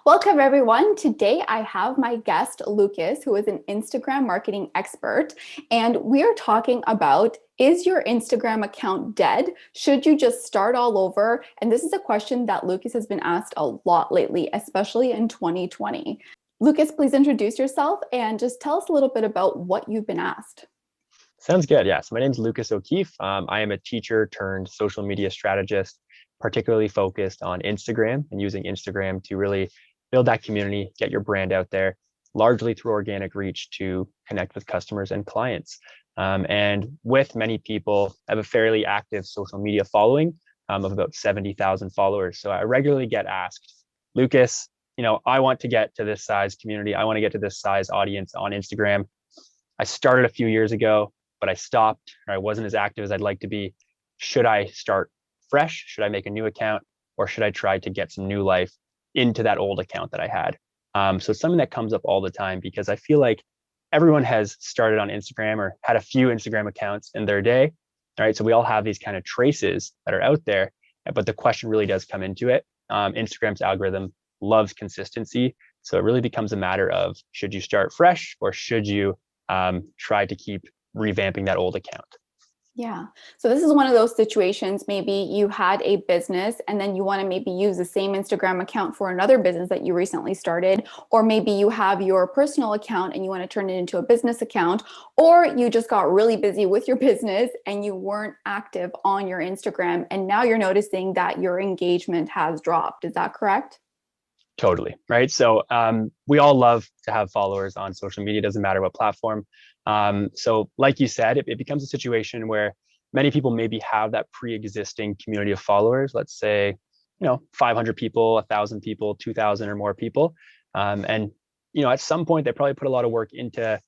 Welcome, everyone. Today, I have my guest, Lucas, who is an Instagram marketing expert. And we are talking about, is your Instagram account dead? Should you just start all over? And this is a question that Lucas has been asked a lot lately, especially in 2020. Lucas, please introduce yourself and just tell us a little bit about what you've been asked. Sounds good. Yeah. So my name is Lucas O'Keefe. I am a teacher turned social media strategist, particularly focused on Instagram and using Instagram to really build that community, get your brand out there, largely through organic reach to connect with customers and clients. And with many people, I have a fairly active social media following of about 70,000 followers. So I regularly get asked, Lucas, I want to get to this size community. I want to get to this size audience on Instagram. I started a few years ago, but I stopped, or I wasn't as active as I'd like to be. Should I start fresh? Should I make a new account? Or should I try to get some new life into that old account that I had? So it's something that comes up all the time because I feel like everyone has started on Instagram or had a few Instagram accounts in their day, right? So we all have these kind of traces that are out there, but the question really does come into it. Instagram's algorithm loves consistency. So it really becomes a matter of, should you start fresh or should you try to keep revamping that old account? Yeah. So this is one of those situations, maybe you had a business and then you want to maybe use the same Instagram account for another business that you recently started, or maybe you have your personal account and you want to turn it into a business account, or you just got really busy with your business and you weren't active on your Instagram and now you're noticing that your engagement has dropped. Is that correct? Totally. Right. So we all love to have followers on social media, doesn't matter what platform. So like you said, it becomes a situation where many people maybe have that pre-existing community of followers, let's say, 500 people, 1,000 people, 2,000 or more people. And, at some point they probably put a lot of work into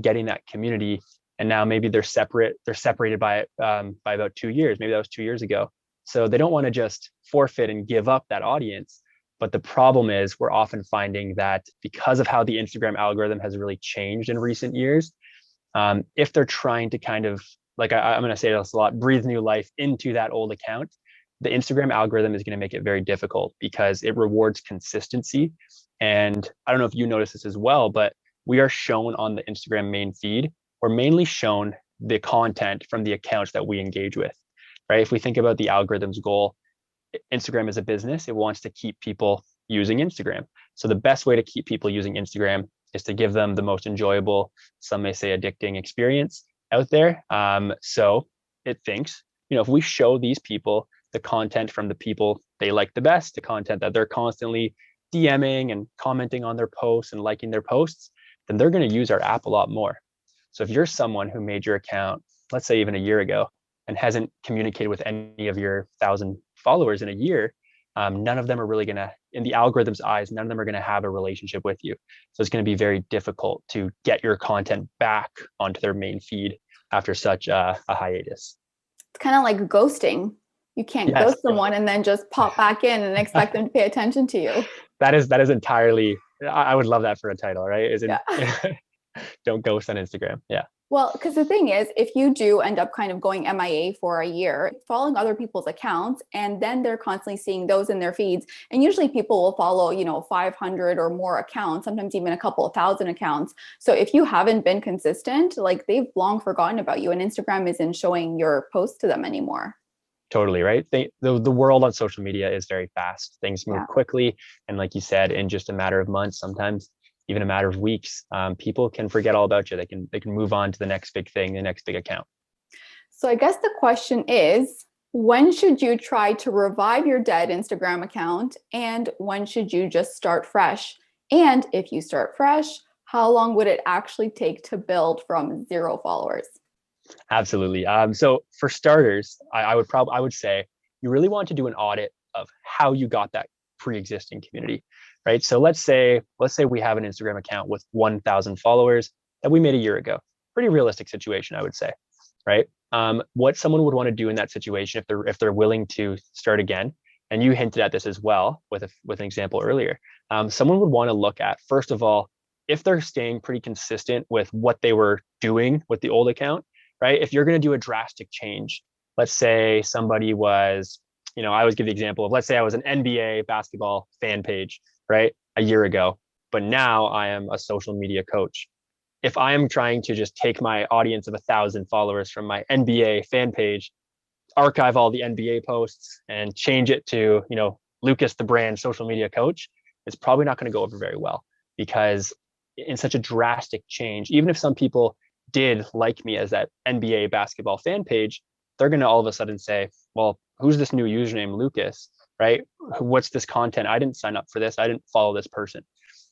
getting that community. And now maybe they're separated by about 2 years. Maybe that was 2 years ago. So they don't want to just forfeit and give up that audience. But the problem is we're often finding that because of how the Instagram algorithm has really changed in recent years, if they're trying to kind of, like I'm going to say this a lot, breathe new life into that old account, the Instagram algorithm is going to make it very difficult because it rewards consistency. And I don't know if you notice this as well, but we are shown on the Instagram main feed, we're mainly shown the content from the accounts that we engage with, right? If we think about the algorithm's goal, Instagram is a business. It wants to keep people using Instagram. So the best way to keep people using Instagram is to give them the most enjoyable, some may say addicting experience out there. So it thinks, if we show these people the content from the people they like the best, the content that they're constantly DMing and commenting on their posts and liking their posts, then they're going to use our app a lot more. So if you're someone who made your account, let's say even a year ago, and hasn't communicated with any of your 1,000 followers in a year, none of them are really going to, in the algorithm's eyes, none of them are going to have a relationship with you. So it's going to be very difficult to get your content back onto their main feed after such a hiatus. It's kind of like ghosting. You can't ghost someone and then just pop back in and expect them to pay attention to you. That is entirely, I would love that for a title, right? Don't ghost on Instagram. Yeah. Well, because the thing is, if you do end up kind of going MIA for a year, following other people's accounts, and then they're constantly seeing those in their feeds, and usually people will follow, 500 or more accounts, sometimes even a couple of thousand accounts. So if you haven't been consistent, like they've long forgotten about you and Instagram isn't showing your posts to them anymore. Totally, right? The world on social media is very fast. Things move quickly. And like you said, in just a matter of months, sometimes even a matter of weeks, people can forget all about you. They can move on to the next big thing, the next big account. So I guess the question is, when should you try to revive your dead Instagram account? And when should you just start fresh? And if you start fresh, how long would it actually take to build from 0 followers? Absolutely. So for starters, I would say you really want to do an audit of how you got that pre-existing community, right? So let's say we have an Instagram account with 1,000 followers that we made a year ago. Pretty realistic situation, I would say, right? What someone would want to do in that situation, if they're willing to start again, and you hinted at this as well with an example earlier, someone would want to look at, first of all, if they're staying pretty consistent with what they were doing with the old account, right? If you're going to do a drastic change, let's say somebody was, I always give the example of, let's say I was an NBA basketball fan page, right? a year ago, but now I am a social media coach. If I am trying to just take my audience of 1,000 followers from my NBA fan page, archive all the NBA posts and change it to, Lucas the brand social media coach, it's probably not going to go over very well, because in such a drastic change, even if some people did like me as that NBA basketball fan page, they're going to all of a sudden say, well, who's this new username Lucas, right? What's this content? I didn't sign up for this. I didn't follow this person,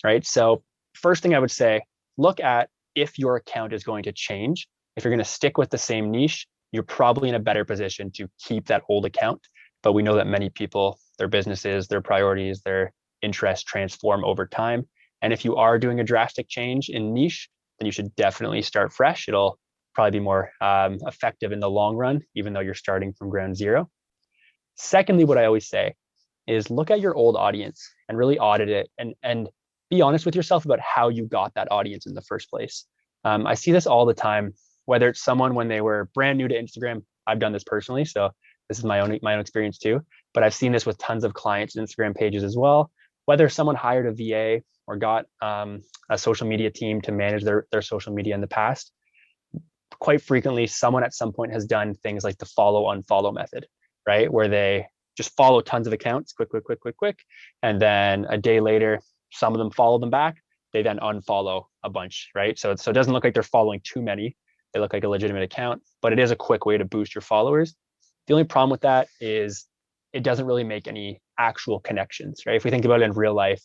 right? So first thing I would say, look at if your account is going to change. If you're going to stick with the same niche, you're probably in a better position to keep that old account. But we know that many people, their businesses, their priorities, their interests transform over time. And if you are doing a drastic change in niche, then you should definitely start fresh. It'll probably be more effective in the long run, even though you're starting from ground zero. Secondly, what I always say is look at your old audience and really audit it, and be honest with yourself about how you got that audience in the first place. I see this all the time, whether it's someone when they were brand new to Instagram. I've done this personally, so this is my own experience too. But I've seen this with tons of clients' Instagram pages as well. Whether someone hired a VA or got a social media team to manage their social media in the past, quite frequently, someone at some point has done things like the follow unfollow method, right? Where they just follow tons of accounts, quick. And then a day later, some of them follow them back. They then unfollow a bunch, right? So it doesn't look like they're following too many. They look like a legitimate account, but it is a quick way to boost your followers. The only problem with that is it doesn't really make any actual connections, right? If we think about it in real life,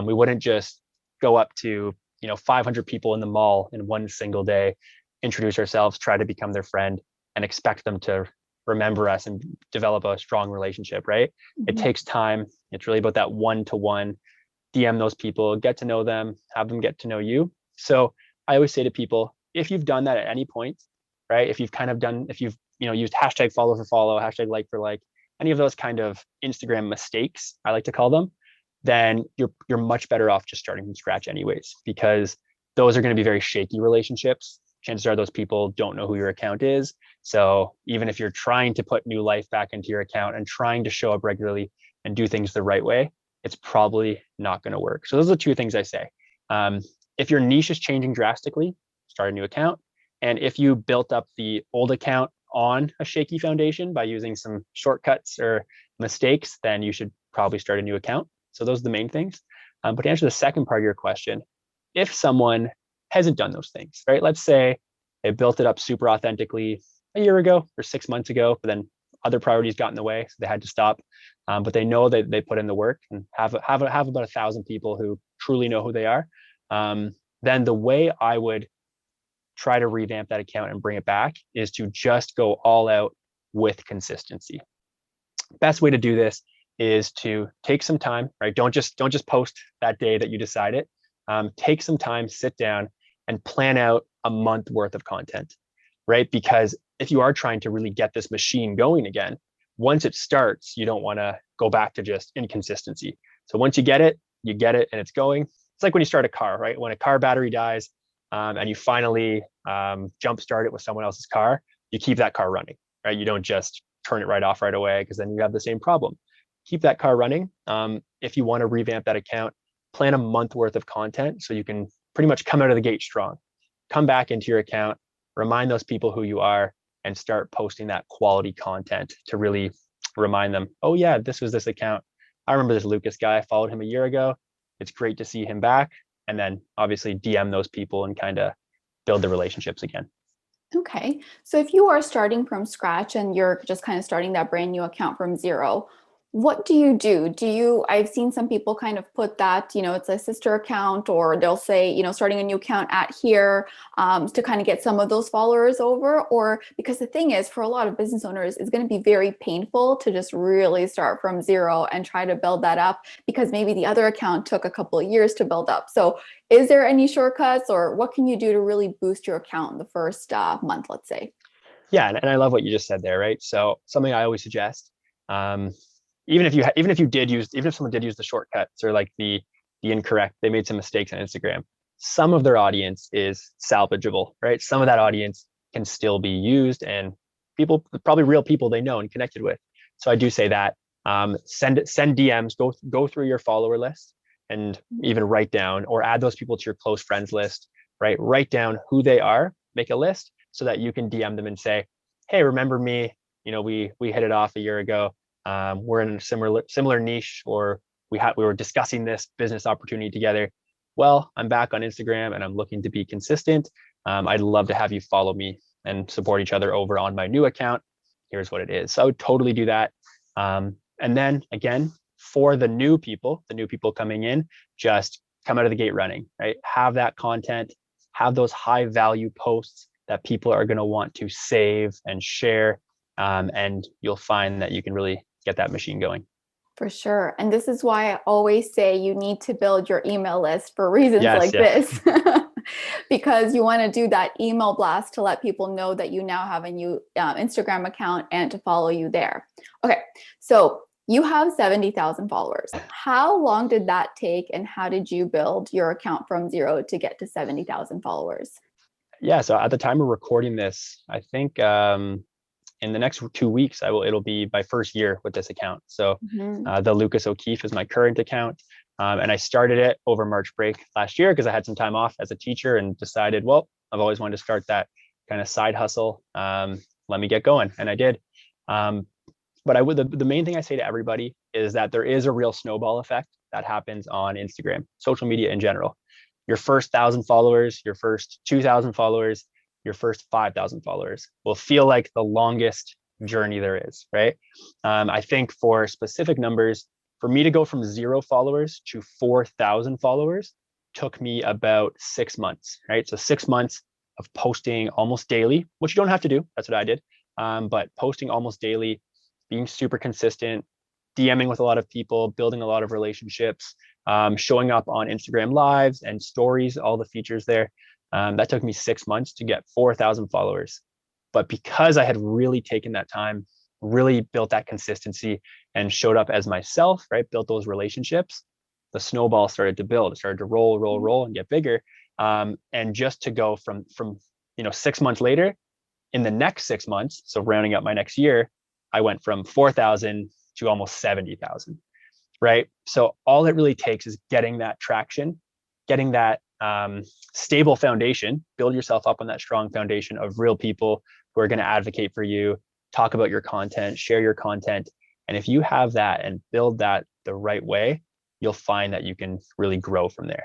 we wouldn't just go up to 500 people in the mall in one single day, introduce ourselves, try to become their friend, and expect them to remember us and develop a strong relationship, right? Mm-hmm. It takes time. It's really about that one-to-one. DM those people, get to know them, have them get to know you. So I always say to people, if you've done that at any point, right? If you've used hashtag follow for follow, hashtag like for like, any of those kind of Instagram mistakes, I like to call them, then you're much better off just starting from scratch anyways, because those are going to be very shaky relationships. Chances are those people don't know who your account is. So even if you're trying to put new life back into your account and trying to show up regularly and do things the right way, it's probably not going to work. So those are the two things I say. If your niche is changing drastically, start a new account. And if you built up the old account on a shaky foundation by using some shortcuts or mistakes, then you should probably start a new account. So those are the main things. But to answer the second part of your question, if someone hasn't done those things, right? Let's say they built it up super authentically a year ago or 6 months ago, but then other priorities got in the way, so they had to stop. But they know that they put in the work and have about 1,000 people who truly know who they are. Then the way I would try to revamp that account and bring it back is to just go all out with consistency. Best way to do this is to take some time, right? Don't just post that day that you decide it. Take some time, sit down, and plan out a month worth of content, right? Because if you are trying to really get this machine going again, once it starts, you don't want to go back to just inconsistency. So once you get it and it's going. It's like when you start a car, right? When a car battery dies and you finally jump start it with someone else's car, you keep that car running, right? You don't just turn it right off right away, because then you have the same problem. Keep that car running. If you want to revamp that account, plan a month worth of content so you can pretty much come out of the gate strong. Come back into your account, remind those people who you are, and start posting that quality content to really remind them, oh yeah, this was this account. I remember this Lucas guy, I followed him a year ago. It's great to see him back. And then obviously DM those people and kind of build the relationships again. Okay. So if you are starting from scratch and you're just kind of starting that brand new account from zero, what do you do? I've seen some people kind of put that, it's a sister account, or they'll say, starting a new account at here to kind of get some of those followers over. Or because the thing is, for a lot of business owners, it's going to be very painful to just really start from zero and try to build that up, because maybe the other account took a couple of years to build up. So is there any shortcuts, or what can you do to really boost your account in the first month, let's say? Yeah, and I love what you just said there, right? So something I always suggest, even if someone did use the shortcuts or like the incorrect, they made some mistakes on Instagram, some of their audience is salvageable, right? Some of that audience can still be used, and people, probably real people they know and connected with. So I do say that send DMs, go through your follower list, and even write down or add those people to your close friends list, right? Write down who they are, make a list so that you can DM them and say, hey, remember me? We hit it off a year ago. We're in a similar niche, or we were discussing this business opportunity together. Well, I'm back on Instagram and I'm looking to be consistent. I'd love to have you follow me and support each other over on my new account. Here's what it is. So I would totally do that. And then again, for the new people coming in, just come out of the gate running, right? Have that content, have those high value posts that people are going to want to save and share. And you'll find that you can really get that machine going. For sure. And this is why I always say you need to build your email list for reasons like this. Because you want to do that email blast to let people know that you now have a new Instagram account and to follow you there. Okay, so you have 70,000 followers. How long did that take, and how did you build your account from zero to get to 70,000 followers? Yeah, so at the time of recording this, I think in the next 2 weeks, it'll be my first year with this account. So the Lucas O'Keefe is my current account. And I started it over March break last year because I had some time off as a teacher and decided, well, I've always wanted to start that kind of side hustle. Let me get going. And I did. But the main thing I say to everybody is that there is a real snowball effect that happens on Instagram, social media in general. Your first 1,000 followers, your first 2,000 followers, your first 5,000 followers will feel like the longest journey there is, right? I think for specific numbers, for me to go from 0 followers to 4,000 followers took me about 6 months, right? So 6 months of posting almost daily, which you don't have to do. That's what I did. But posting almost daily, being super consistent, DMing with a lot of people, building a lot of relationships, showing up on Instagram lives and stories, all the features there. That took me 6 months to get 4,000 followers. But because I had really taken that time, really built that consistency and showed up as myself, right? Built those relationships, the snowball started to build. It started to roll and get bigger. And just to go from 6 months later, in the next 6 months, so rounding up my next year, I went from 4,000 to almost 70,000, right? So all it really takes is getting that traction, getting that stable foundation, build yourself up on that strong foundation of real people who are going to advocate for you, talk about your content, share your content. And if you have that and build that the right way, you'll find that you can really grow from there.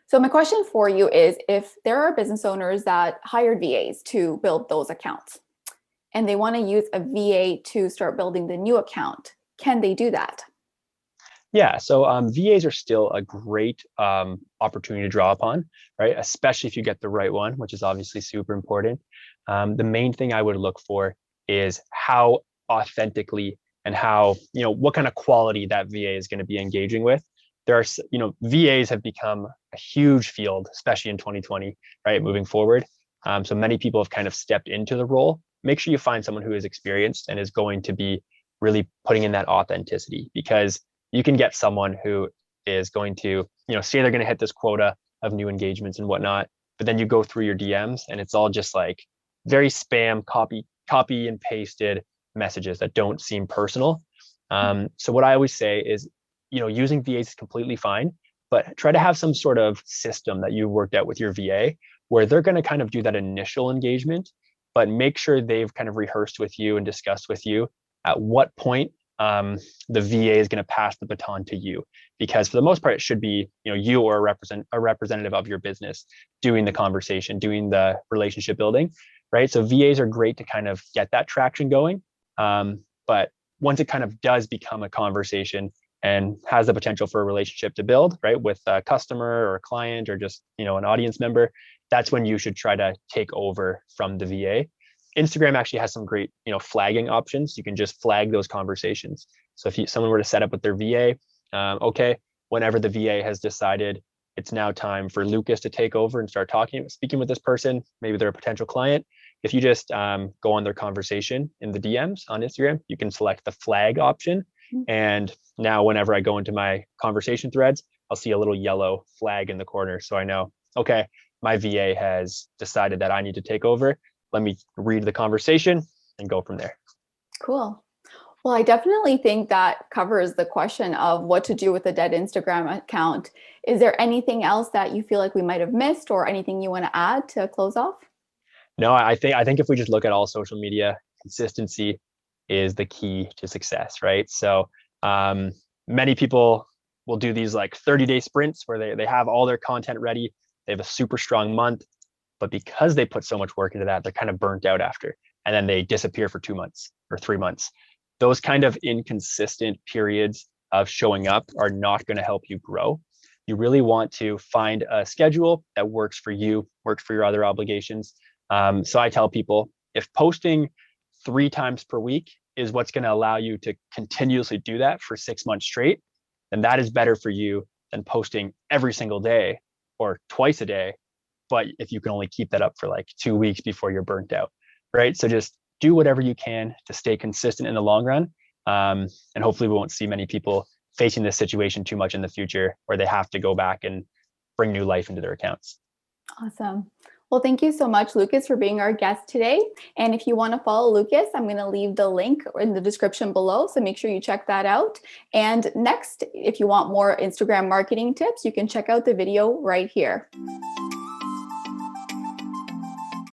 So my question for you is, if there are business owners that hired VAs to build those accounts and they want to use a VA to start building the new account, can they do that? Yeah, so VAs are still a great opportunity to draw upon, right? Especially if you get the right one, which is obviously super important. The main thing I would look for is how authentically and how, what kind of quality that VA is going to be engaging with. There are, VAs have become a huge field, especially in 2020, right? Moving forward. So many people have kind of stepped into the role. Make sure you find someone who is experienced and is going to be really putting in that authenticity, because you can get someone who is going to, say they're going to hit this quota of new engagements and whatnot, but then you go through your DMs and it's all just like very spam, copy and pasted messages that don't seem personal. So what I always say is, using VAs is completely fine, but try to have some sort of system that you worked out with your VA where they're going to kind of do that initial engagement, but make sure they've kind of rehearsed with you and discussed with you at what point the VA is going to pass the baton to you, because for the most part, it should be, you or a representative of your business doing the conversation, doing the relationship building, right? So VAs are great to kind of get that traction going. But once it kind of does become a conversation and has the potential for a relationship to build, right, with a customer or a client or just, an audience member, that's when you should try to take over from the VA. Instagram actually has some great, flagging options. You can just flag those conversations. So if someone were to set up with their VA, okay, whenever the VA has decided it's now time for Lucas to take over and start speaking with this person, maybe they're a potential client. If you just go on their conversation in the DMs on Instagram, you can select the flag option. And now whenever I go into my conversation threads, I'll see a little yellow flag in the corner. So I know, okay, my VA has decided that I need to take over. Let me read the conversation and go from there. Cool. Well, I definitely think that covers the question of what to do with a dead Instagram account. Is there anything else that you feel like we might have missed or anything you want to add to close off? No, I think if we just look at all social media, consistency is the key to success, right? So um, many people will do these like 30-day sprints where they have all their content ready, they have a super strong month, but because they put so much work into that, they're kind of burnt out after, and then they disappear for 2 months or 3 months. Those kind of inconsistent periods of showing up are not going to help you grow. You really want to find a schedule that works for you, works for your other obligations. So I tell people, if posting 3 times per week is what's going to allow you to continuously do that for 6 months straight, then that is better for you than posting every single day or twice a day. But if you can only keep that up for like 2 weeks before you're burnt out, right? So just do whatever you can to stay consistent in the long run. And hopefully we won't see many people facing this situation too much in the future where they have to go back and bring new life into their accounts. Awesome. Well, thank you so much, Lucas, for being our guest today. And if you want to follow Lucas, I'm going to leave the link in the description below. So make sure you check that out. And next, if you want more Instagram marketing tips, you can check out the video right here.